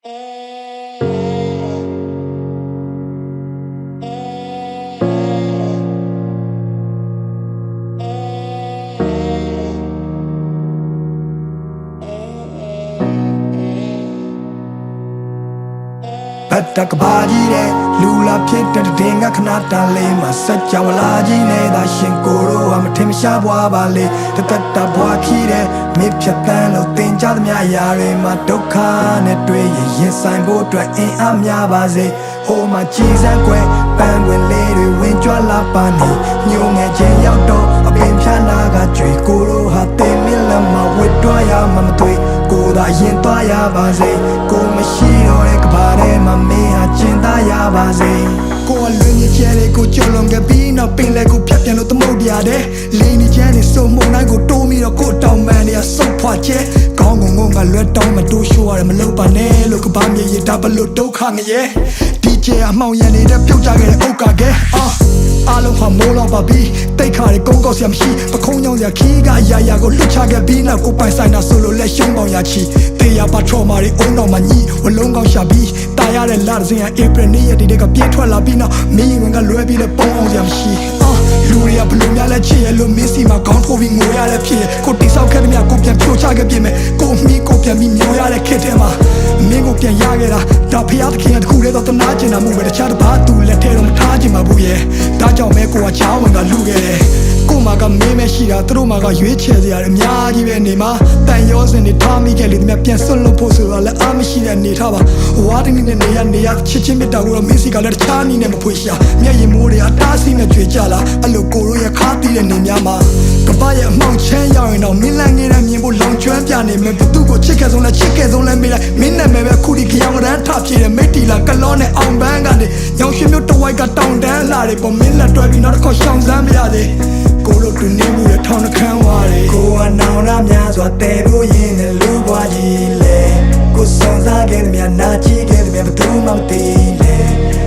Batak baji de lula pita denga kanata le masacha wala ji ne da shin koro am tim sha bwa ba le tata bwa khi de mi phat tan lo tin cha thmya ya de ma dukha ne twe yin sai bo twat in a mya ba se ho ma chi san kwe pan win le de win chwa la pa ni nyu nge chin yauk to a pin phya na ga chwe koro ha te min la ma wit twa ya ma ma twe ko da yin twa ya ba se ko ma shi do de ka ba de ma me ha chin da ya ba se ko a lwin ni che de ko cholong ge bi na pin le ko phat pyan lo tamot ya de le ni chan ni so mong nai ko to mi do ko taw man ni a so phwa che kaung ngong ngong ga lwe taw ma to show ya ma lo pa ne lo ka ba mi ye da ba lo dukha nge ye DJ အမှောင်ရံနေတဲ့ပြုတ်ကြခဲ့တဲ့အုတ်ကကဲအားလုံးဟာမိုးလောက်ပါပြီတိတ်ခါတွေကုန်းကောက်စရာမရှိပခုံးညောင်းစရာခီးကရာရာကိုလွတ်ချခဲ့ပြီးနောက်ကိုပိုင်ဆိုင်တာဆိုလို့လက်ရှုံးပေါင်ရချီတေးရပါထရောမာတွေအုံတော်မှာညီဝလုံးကောင်းရှာပြီးတာရတဲ့လာစဉ်ကဧပြီနေ့ရက်ဒီကပြေးထွက်လာပြီးနောက်မင်းဝင်ကလွဲပြီးလဲပုံအောင်စရာမရှိလူတွေကဘလို့များလဲချစ်ရလို့မင်းစီမှာခေါင်းထိုးပြီးငိုရတဲ့ဖြစ်ကိုတိဆောက်ခဲ့တဲ့မြကိုပြန်ဖြိုချခဲ့ပြင်မဲ့ကိုမီးကိုပြန်ပြီးမျောရတဲ့ခက်တဲ့မှာမင်းကိုပြန်ရခဲ့တာဒါဖျားသခင်ကတခုတည်းတော့တနာကျင်တာမှုပဲတခြားတစ်ပါးသူလက်ထဲတော့မထားချင်ပါဘူးရဲ့ဒါကြောင့်မဲကိုကချောင်းဝင်ကလူခဲ့တယ်ကိုမကမင်းမရှိတာသူတို့မကရွေးချယ်စရာအများကြီးပဲနေမှာတန်ရောစင်တွေထားမိခဲ့လေဒီမြပြန်ဆွတ်လို့ဖို့ဆိုတော့လည်းအားမရှိတဲ့နေထားပါဝါဒင်းနဲ့နေရချစ်ချင်းမြတ်တာကိုတော့မင်းစီကလည်းတခြားနည်းနဲ့မဖွေရှာမျက်ရည်မိုးတွေအတားဆီးနဲ့ကြွေကြလာအဲ့လိုကိုရိုးရခါတီးတဲ့နေများမှာကပရဲ့အမှောင်ချမ်းရောက်ရင်တော့မင်းလန့်နေတဲ့မြင်ဖို့လောင်ကျွမ်းပြနေမယ်ဘသူကိုချစ်ခဲ့ဆုံးလဲမေးလိုက်မင်းနဲ့မဲပဲခုဒီကြောင်ရန်ထပြေတဲ့မိတ်တီလာကလောနဲ့အောင်ပန်းကနေညောင်ရွှေမျိုးတဝိုက်ကတောင်တန်းလာတယ်ပေါ်မင်းလက်တွဲပြီးနောက်တစ်ခေါက်ရှောင်စမ်းမရသေးကိုလိုတူနေမှုရထောင်းနှခမ်းဝါးတယ်ကိုကနောင်နာများစွာတဲဖို့ရင်နဲ့လူပွားကြီးလေကိုစုံစားခဲ့တဲ့များနာကြည့်ခဲ့တဲ့များဘသူမှမသိလေ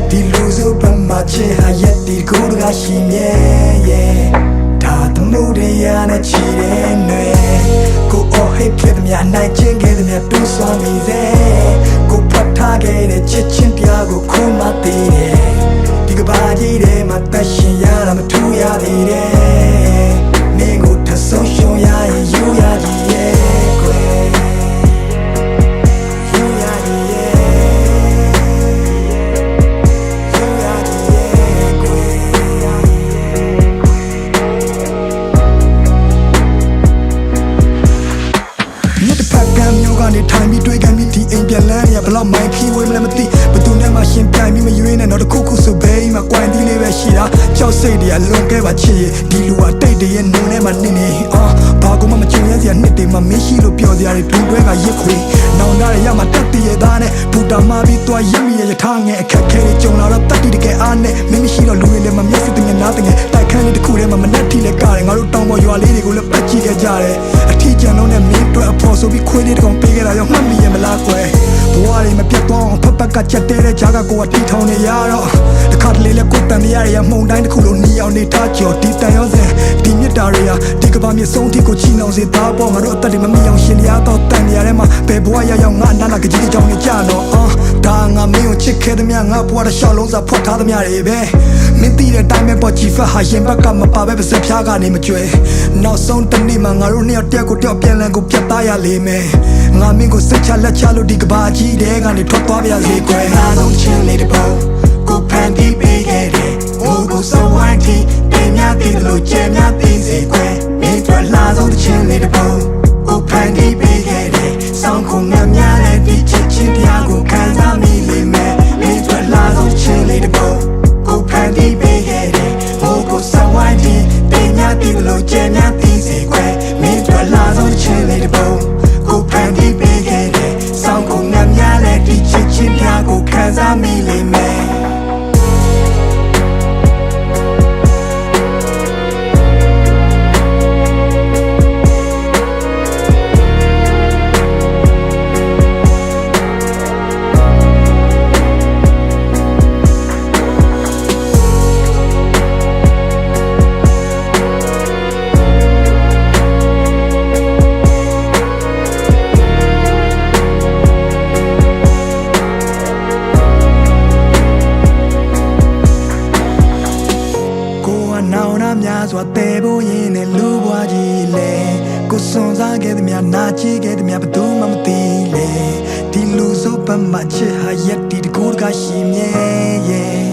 ဒီလူစုပမာချစ်ဟာရက်ဒီကိုကရှိမြဲရဲ့ဒါတမှုတွေရနဲ့ချီတဲ့နွေကိုအော်ဟစ်ခဲ့တဲ့များနိုင်ချင်းခဲ့တဲ့များတူဆွမ်းမိစေကိုဖတ်ထားခဲ့တဲ့ချစ်ချင်းတရားကိုခုမှသိတယ်ဒီကဘာကြီးထဲမှာတက်ရှင်ရတာမထူရသေးတယ်မင်းကိုထဆုံးရှုံးရရင်ယူရကြီးရဲ့ကွယ်ယူရကြီးရဲ့ယူရကြီးရဲ့ကွယ်မြတ်တဖက်ကံမျိုးကနေထိုင်ပြီးတွေ့ခံပြီးဒီအိမ်ပြန်လန်းရဘလောက်မိုင်းဖြီးဝေးမလဲမသိဘသူနဲ့မှရှင်ပြိုင်ပြီးမရွေးနဲ့တော့တခုခုဆိုဘဲအိမ်မှာကွိုင်းတီးလေးပဲရှိတာကြောက်စိတ်တွေအလွန်ကဲပါချစ်ရဲ့ဒီလူကတိတ်တရဲ့နုံထဲမှာနေဘာကူမှမကြုံရစရာနှစ်တွေမှမင်းရှိလို့ပြောစရာတွေဒူတွဲကရစ်ခွေနောင်တရရမှာတက်တရဲ့သားနဲ့ဘူတာမှာပြီးသွားရစ်မိရဲ့ရထားငယ်အခက်ခဲတွေကြုံလာတော့တက်တီတကယ်အားနဲ့မင်းမရှိတော့လူတွေလည်းမမျက်စိတငယ်နားတငယ်တိုက်ခန်းလေးတစ်ခုထဲမှာမနှက်ထီလဲကားတယ်ငါတို့တောင်ပေါ်ရွာလေးတွေကိုလည်းပတ်ကြည့်ခဲ့ကြတယ်အထီးကျန်လုံးနဲ့မင်းတို့အဖို့ဆိုပြီးခွေးလေးတစ်ကောင်ပေးခဲ့တာရောမှတ်မိရဲ့မလားကွယ်ဘဝတွေမပြတ်သွားအောင်ဖက်ဖက်ကချက်တဲတဲ့ဂျာကကိုကတီထောင်နေရတော့တခါတလေလဲကိုတန်တရားရမှုန်တိုင်းတစ်ခုလုံးနီအောင်နေထားကြော်ဒီတန်ရောစင်ဒီမြစ်တာတွေဟာဒီကဘာမြေဆုံးထိကိုချီနှောင်စေသားပေါ်ငါတို့အသက်တွေမမိအောင်ရှင်ရတော့တန်နေရထဲမှာဘယ်ဘဝရောက်ငါနာနာကကြီးကြောင်နေကြတော့ဒါငါမင်းကိုချစ်ခဲ့သမျှငါဘဝတစ်လျှောက်လုံးစာဖွက်ထားသမျှတွေပဲမင်းသိတဲ့အတိုင်းပဲပေါ်ကြည့်ဖက်ဟာရင်ဘက်ကမပါပဲပါစဖျားကနေမကြွယ်နောက်ဆုံးတနေ့မှာငါတို့နှစ်ယောက်တယောက်ကိုတယောက်ပြန်လည်ကိုပြတ်သားရလိမ့်မယ်ငါမင်းကိုစိတ်ချလက်ချလို့ဒီကဘာကြီးတဲ့ကနေထွက်သွားပါစေကွယ်ငါဆုံးချင်းလေးတစ်ပုံကိုဖန်တီးပေးခဲ့တယ်ဟိုကိုစဝိုင်းတီတင်များတည်လို့ကျဲများတည်စေကွယ်မင်းတို့လာဆုံးချင်းလေးတစ်ပုံကိုဖန်တီးပေးခဲ့တယ်ဆောင်းခုံများတဲ့ဒီချစ်ချင်းတရားကိုခံစားမိလိမ့်မယ်မင်းတို့လာဆုံးချင်းလေးတစ်ပုံကိုဖန်တီးပေးခဲ့တယ်ဟိုကိုစဝိုင်းတီတင်များတည်လို့ကျဲများတည်စေကွယ်မင်းတို့လာဆုံးချင်းလေးတစ်ပုံကိုဖန်တီးပေးခဲ့တယ်ဆောင်းခုံများတဲ့ဒီချစ်ချင်းတရားကိုခံစားမိလိမ့်မယ် နာကြည့်ခဲ့သည်များဘသူမှမသိလေဒီလူစုပ်ပတ်မှချစ်ဟာရက်ဒီတကူတကရှိမြဲရဲ့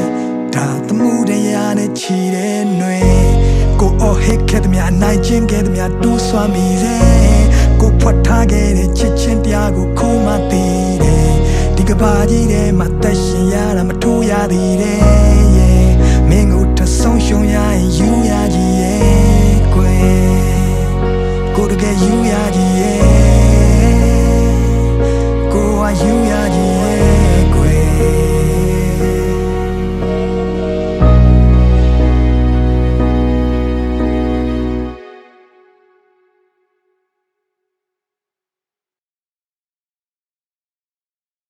ဒါသမှုတရားနဲ့ချီတဲ့ຫນွေကိုအော်ဟစ်ခဲ့သည်များနိုင်ချင်းခဲ့သည်များတူးဆွမ်းမိစေကိုဖွက်ထားခဲ့တဲ့ချစ်ချင်းတရားကိုခုမှသိတယ်ဒီကဘာကြီးထဲမှာတက်ရှင်ရတာမထိုးရသေးတယ်ရဲ့မင်းကိုထဆုံးရှုံးရရင်ယူရကြီးရဲ့ကွယ်ကိုတကယ်ယူရကြီးရဲ့ကိုကယူရ